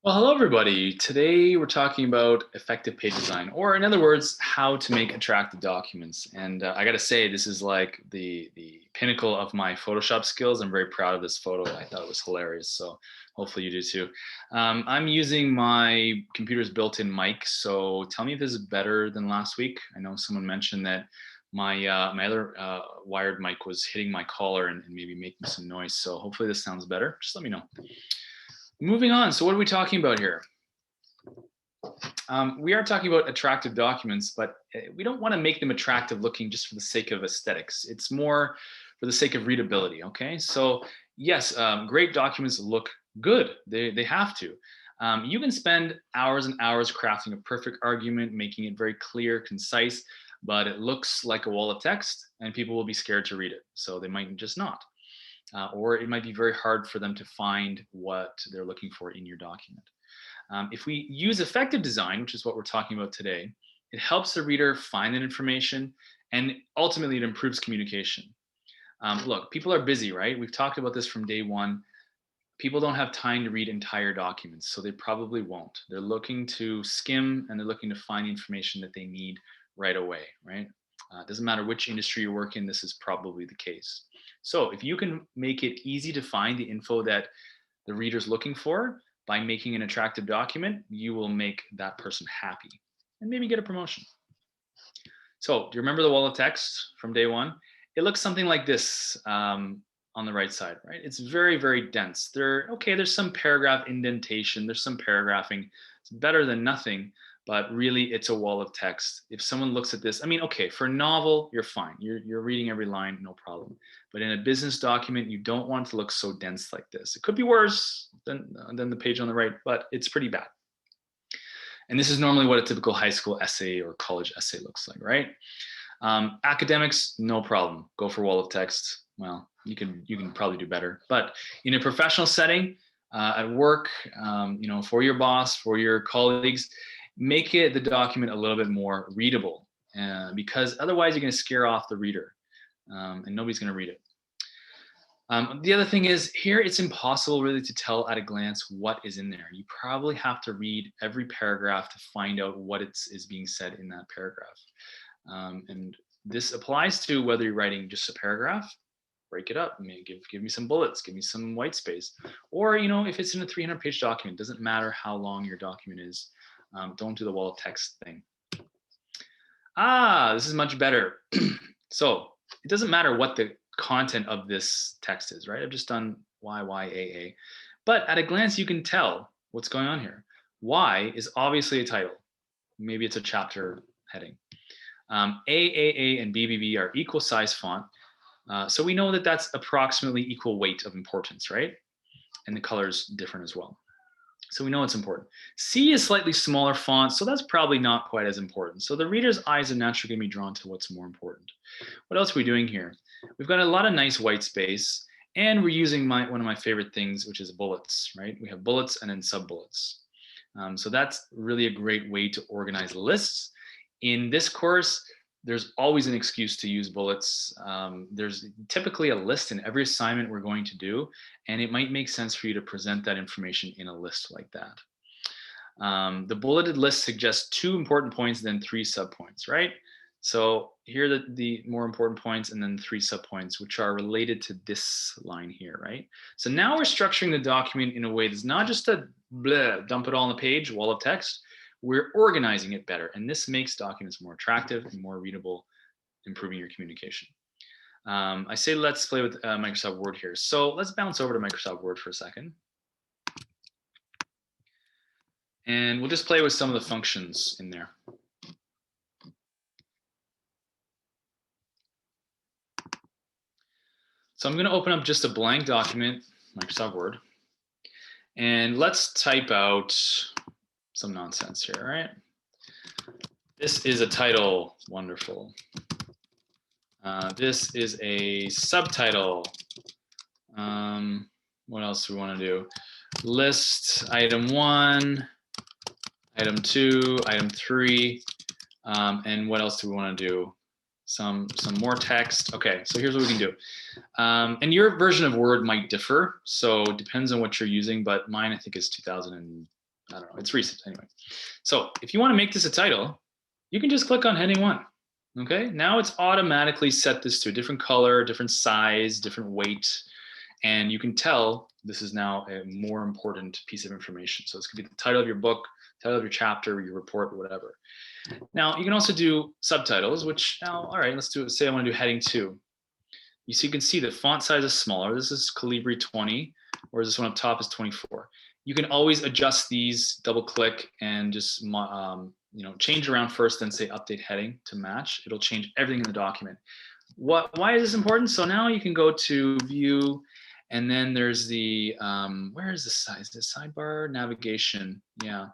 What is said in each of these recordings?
Well, hello everybody. Today we're talking about effective page design, or in other words, how to make attractive documents. And I got to say, this is like the pinnacle of my Photoshop skills. I'm very proud of this photo. I thought it was hilarious. So hopefully you do too. I'm using my computer's built-in mic. So tell me if this is better than last week. I know someone mentioned that my other wired mic was hitting my collar and maybe making some noise. So hopefully this sounds better. Just let me know. Moving on. So what are we talking about here? We are talking about attractive documents, but we don't want to make them attractive looking just for the sake of aesthetics. It's more for the sake of readability. Okay. So yes, great documents look good. They have to. You can spend hours and hours crafting a perfect argument, making it very clear, concise, but it looks like a wall of text and people will be scared to read it. So they might just not. Or it might be very hard for them to find what they're looking for in your document. If we use effective design, which is what we're talking about today, it helps the reader find that information and ultimately it improves communication. Look, people are busy, right? We've talked about this from day one. People don't have time to read entire documents, so they probably won't. They're looking to skim and they're looking to find the information that they need right away, right? It doesn't matter which industry you work in, this is probably the case. So if you can make it easy to find the info that the reader's looking for by making an attractive document, you will make that person happy and maybe get a promotion. So do you remember the wall of text from day one? It looks something like this on the right side, right? It's very, very dense. There's some paragraph indentation, there's some paragraphing. It's better than nothing, but really it's a wall of text. If someone looks at this, I mean, okay, for a novel, you're fine. You're reading every line, no problem. But in a business document, you don't want it to look so dense like this. It could be worse than the page on the right, but it's pretty bad. And this is normally what a typical high school essay or college essay looks like, right? Academics, no problem. Go for wall of text. Well, you can probably do better. But in a professional setting, at work, for your boss, for your colleagues, make the document a little bit more readable, because otherwise you're going to scare off the reader, and nobody's going to read it. The other thing is here, it's impossible really to tell at a glance what is in there. You probably have to read every paragraph to find out what is being said in that paragraph. And this applies to whether you're writing just a paragraph, break it up, give me some bullets, give me some white space. Or, if it's in a 300-page document, it doesn't matter how long your document is. Don't do the wall of text thing. This is much better. So it doesn't matter what the content of this text is, right? I've just done YYAA. But at a glance, you can tell what's going on here. Y is obviously a title. Maybe it's a chapter heading. AAA and BBB are equal size font. So we know that that's approximately equal weight of importance, right? And the color is different as well. So we know it's important. C is slightly smaller font, so that's probably not quite as important. So the reader's eyes are naturally going to be drawn to what's more important. What else are we doing here? We've got a lot of nice white space, and we're using one of my favorite things, which is bullets, right? We have bullets and then sub-bullets. So that's really a great way to organize lists. In this course, there's always an excuse to use bullets. There's typically a list in every assignment we're going to do, and it might make sense for you to present that information in a list like that. The bulleted list suggests 2 important points, then 3 subpoints, right? So here are the more important points and then 3 subpoints, which are related to this line here, right? So now we're structuring the document in a way that's not just a dump it all on the page, wall of text. We're organizing it better. And this makes documents more attractive and more readable, improving your communication. I say let's play with Microsoft Word here. So let's bounce over to Microsoft Word for a second. And we'll just play with some of the functions in there. So I'm going to open up just a blank document, Microsoft Word, and let's type out some nonsense here, all right? This is a title, wonderful. This is a subtitle. What else do we want to do? List item 1, item 2, item 3, and what else do we want to do? Some more text. Okay, so here's what we can do. And your version of Word might differ, so it depends on what you're using, but mine I think is 2000 and I don't know, it's recent anyway. So if you want to make this a title, you can just click on heading 1. Okay, now it's automatically set this to a different color, different size, different weight, and you can tell this is now a more important piece of information. So this could be the title of your book, title of your chapter, your report, whatever. Now you can also do subtitles, which now, all right, let's do it. Say I want to do heading 2. You can see the font size is smaller. This is Calibri 20, whereas this one up top is 24. You can always adjust these, double click, and just change around first, then say update heading to match. It'll change everything in the document. Why is this important? So now you can go to view, and then there's the, where is the size? The sidebar navigation. Yeah.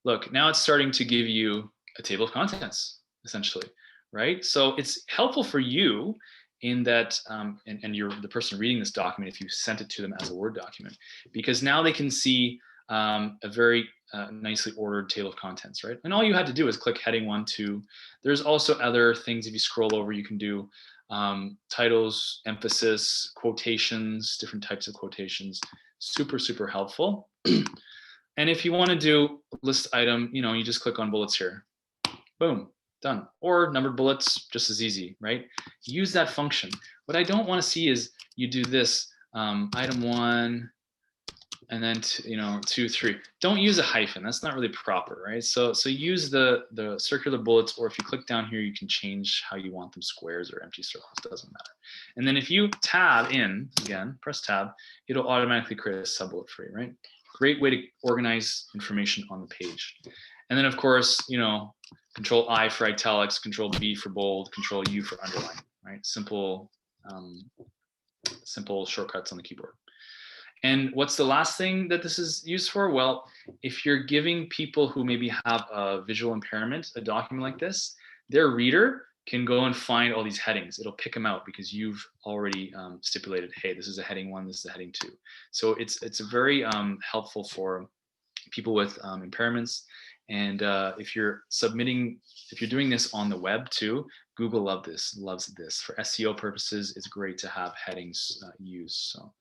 Look, now it's starting to give you a table of contents, essentially, right? So it's helpful for you in that, and you're the person reading this document if you sent it to them as a Word document, because now they can see a very nicely ordered table of contents, right? And all you had to do is click heading 1, 2. There's also other things if you scroll over, you can do titles, emphasis, quotations, different types of quotations. Super, super helpful. And if you want to do list item, you just click on bullets here. Boom, done. Or numbered bullets, just as easy, right? Use that function. What I don't want to see is you do this item 1, and then 2, 3. Don't use a hyphen. That's not really proper, right? So use the circular bullets, or if you click down here, you can change how you want them, squares or empty circles, doesn't matter. And then if you tab in, again, press tab, it'll automatically create a sub-bullet for you, right? Great way to organize information on the page. And then of course, Control I for italics, Control B for bold, Control U for underline, right? Simple shortcuts on the keyboard. And what's the last thing that this is used for? Well, if you're giving people who maybe have a visual impairment a document like this, their reader can go and find all these headings. It'll pick them out because you've already stipulated, hey, this is a heading 1, this is a heading 2. So it's very helpful for people with impairments. And if you're doing this on the web too, Google loves this. For SEO purposes, it's great to have headings used. So,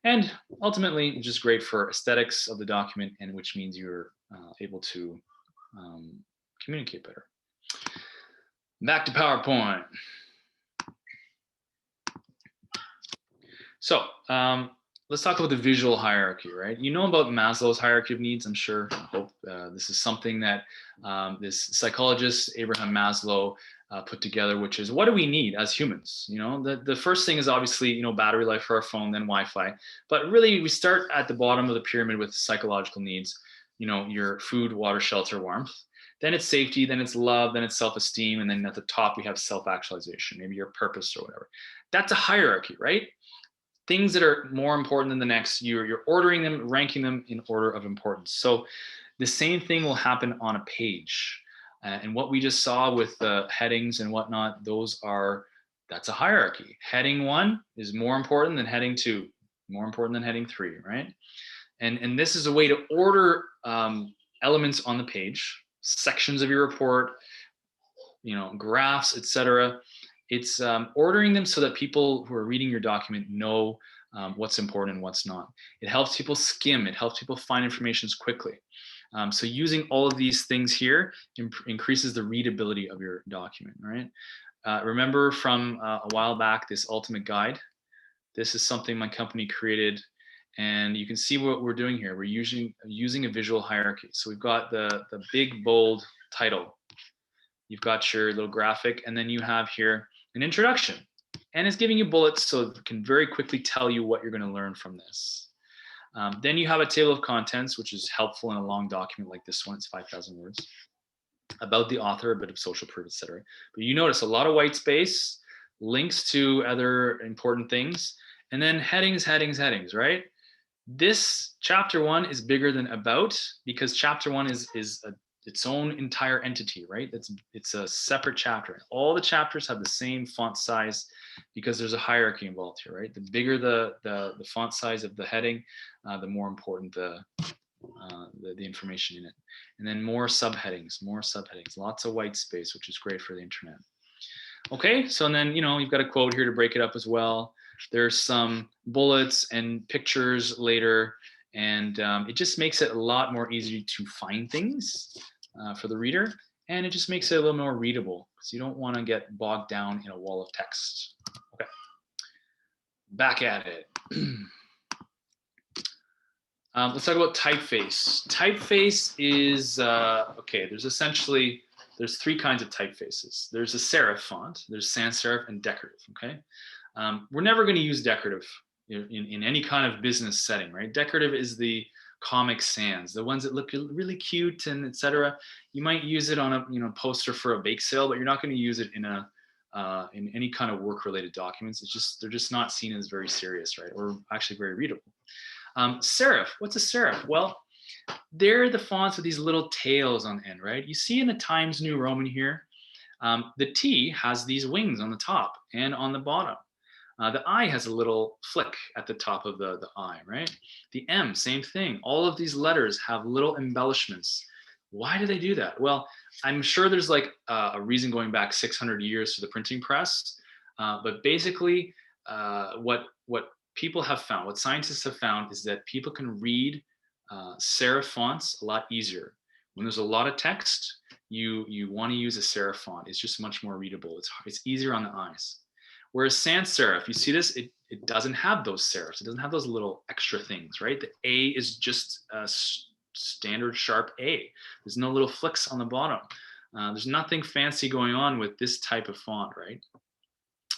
and ultimately, just great for aesthetics of the document, and which means you're able to communicate better. Back to PowerPoint. So let's talk about the visual hierarchy, right? You know about Maslow's hierarchy of needs, I'm sure. I hope this is something that this psychologist, Abraham Maslow, put together, which is, what do we need as humans? The first thing is obviously, battery life for our phone, then Wi-Fi. But really, we start at the bottom of the pyramid with psychological needs, your food, water, shelter, warmth. Then it's safety, then it's love, then it's self-esteem, and then at the top we have self-actualization, maybe your purpose or whatever. That's a hierarchy, right? Things that are more important than the next, you're ordering them, ranking them in order of importance. So the same thing will happen on a page. And what we just saw with the headings and whatnot, that's a hierarchy. Heading 1 is more important than heading 2, more important than heading 3, right? And this is a way to order elements on the page, sections of your report, graphs, etc. It's ordering them so that people who are reading your document know what's important and what's not. It helps people skim. It helps people find information quickly. So using all of these things here increases the readability of your document, right? Remember from a while back, this ultimate guide. This is something my company created, and you can see what we're doing here. We're using a visual hierarchy. So we've got the big, bold title. You've got your little graphic, and then you have here an introduction. And it's giving you bullets so it can very quickly tell you what you're going to learn from this. Then you have a table of contents, which is helpful in a long document like this one. It's 5,000 words. About the author, a bit of social proof, etc. But you notice a lot of white space, links to other important things, and then headings, right? This chapter 1 is bigger than about, because chapter 1 is its own entire entity, right? It's a separate chapter. All the chapters have the same font size because there's a hierarchy involved here, right? The bigger the font size of the heading, the more important the information in it. And then more subheadings, lots of white space, which is great for the internet. Okay, so then, you've got a quote here to break it up as well. There's some bullets and pictures later, And it just makes it a lot more easy to find things for the reader, and it just makes it a little more readable because you don't want to get bogged down in a wall of text. Okay, back at it. Let's talk about typeface. Typeface is, okay, there's three kinds of typefaces. There's a serif font, there's sans serif, and decorative, okay? We're never gonna use decorative in any kind of business setting, right? Decorative is the Comic Sans, the ones that look really cute and etc. You might use it on a poster for a bake sale, but you're not gonna use it in any kind of work-related documents. They're just not seen as very serious, right? Or actually very readable. Serif, what's a serif? Well, they're the fonts with these little tails on the end, right? You see in the Times New Roman here, the T has these wings on the top and on the bottom. The I has a little flick at the top of the I, right? The M, same thing. All of these letters have little embellishments. Why do they do that? Well, I'm sure there's like a reason going back 600 years to the printing press, but basically what people have found, what scientists have found, is that people can read serif fonts a lot easier. When there's a lot of text, you want to use a serif font. It's just much more readable. It's easier on the eyes. Whereas sans serif, you see this, it doesn't have those serifs. It doesn't have those little extra things, right? The A is just a standard sharp A. There's no little flicks on the bottom. There's nothing fancy going on with this type of font, right?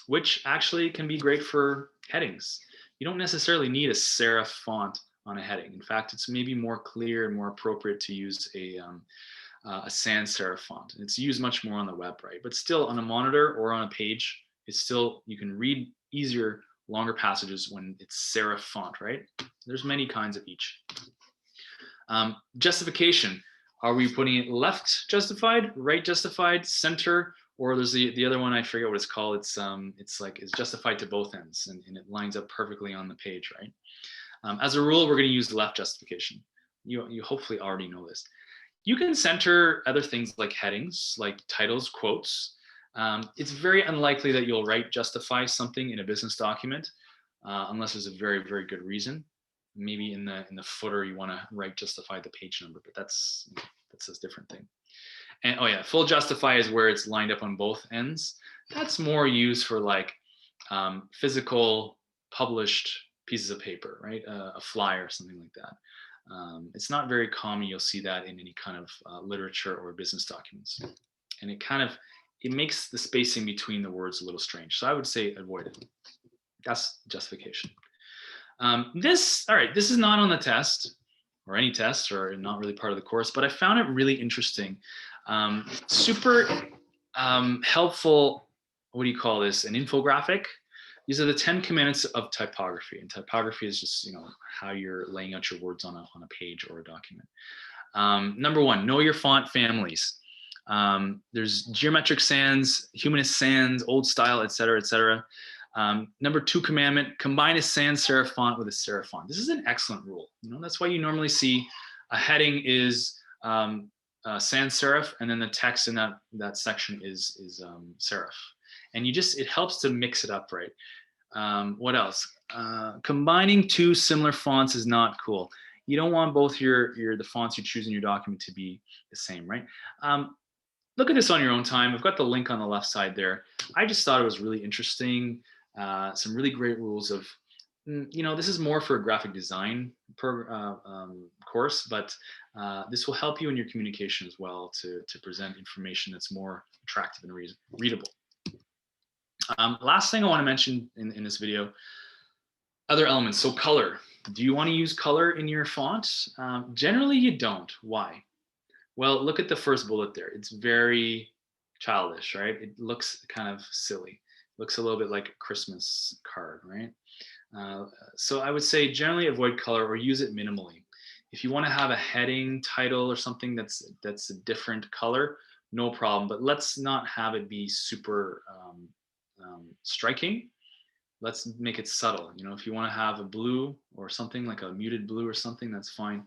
Which actually can be great for headings. You don't necessarily need a serif font on a heading. In fact, it's maybe more clear and more appropriate to use a sans serif font. It's used much more on the web, right? But still, on a monitor or on a page, you can read easier, longer passages when it's serif font, right? There's many kinds of each. Justification. Are we putting it left justified, right justified, center, or there's the other one, I forget what it's called. It's justified to both ends, and it lines up perfectly on the page, right? As a rule, we're going to use the left justification. You hopefully already know this. You can center other things like headings, like titles, quotes. It's very unlikely that you'll right justify something in a business document unless there's a very, very good reason. Maybe in the footer you want to right justify the page number, but that's a different thing. And oh yeah, full justify is where it's lined up on both ends. That's more used for like physical published pieces of paper, right? A flyer, something like that. It's not very common. You'll see that in any kind of literature or business documents. And it makes the spacing between the words a little strange. So I would say avoid it. That's justification. This is not on the test or any test or not really part of the course, but I found it really interesting. Super helpful, what do you call this? An infographic. These are the 10 commandments of typography. And typography is just, how you're laying out your words on a page or a document. Number one, know your font families. There's geometric sans, humanist sans, old style, et cetera, et cetera. Number 2 commandment, combine a sans serif font with a serif font. This is an excellent rule. That's why you normally see a heading is sans serif, and then the text in that section is serif. And it helps to mix it up, right? What else? Combining 2 similar fonts is not cool. You don't want both the fonts you choose in your document to be the same, right? Look at this on your own time. I've got the link on the left side there. I just thought it was really interesting. Some really great rules of, this is more for a graphic design course, but this will help you in your communication as well to present information that's more attractive and readable. Last thing I want to mention in this video, other elements. So color. Do you want to use color in your font? Generally, you don't. Why? Well, look at the first bullet there. It's very childish, right? It looks kind of silly. It looks a little bit like a Christmas card, right? So I would say generally avoid color or use it minimally. If you want to have a heading, title, or something that's a different color, no problem. But let's not have it be super striking. Let's make it subtle. If you want to have a blue or something like a muted blue or something, that's fine.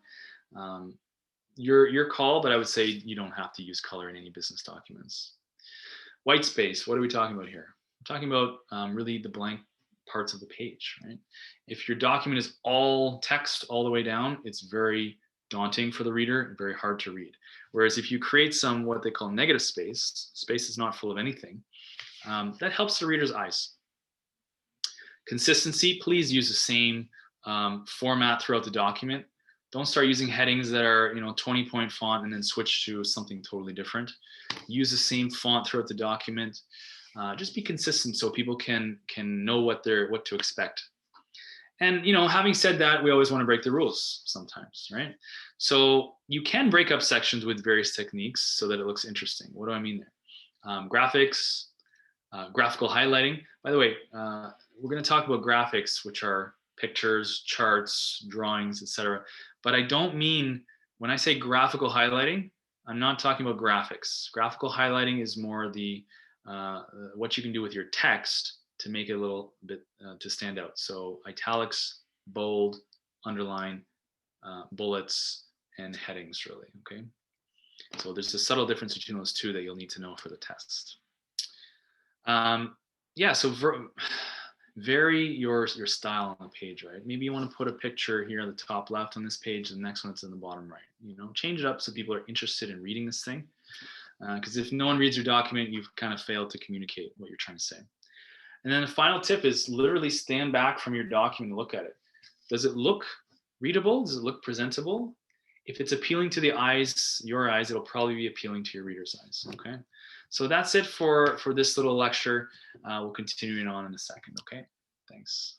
Your call, but I would say you don't have to use color in any business documents. White space, what are we talking about here? I'm talking about really the blank parts of the page, right? If your document is all text all the way down, it's very daunting for the reader and very hard to read. Whereas if you create some what they call negative space, space is not full of anything, that helps the reader's eyes. Consistency, please use the same format throughout the document. Don't start using headings that are 20-point font and then switch to something totally different. Use the same font throughout the document. Just be consistent so people can know what to expect. And having said that, we always want to break the rules sometimes, right? So you can break up sections with various techniques so that it looks interesting. What do I mean there? Graphics, graphical highlighting. By the way, we're going to talk about graphics, which are pictures, charts, drawings, etc. But I don't mean, when I say graphical highlighting, I'm not talking about graphics. Graphical highlighting is more the what you can do with your text to make it a little bit to stand out. So italics, bold, underline, bullets, and headings, really. Okay. So there's a subtle difference between those two that you'll need to know for the test. Yeah. So vary your style on the page, right? Maybe you want to put a picture here on the top left on this page, and the next one it's in the bottom right. Change it up so people are interested in reading this thing. Because if no one reads your document, you've kind of failed to communicate what you're trying to say. And then the final tip is literally stand back from your document and look at it. Does it look readable? Does it look presentable? If it's appealing to the eyes, your eyes, it'll probably be appealing to your reader's eyes. Okay. So that's it for this little lecture. We'll continue on in a second. Okay. Thanks.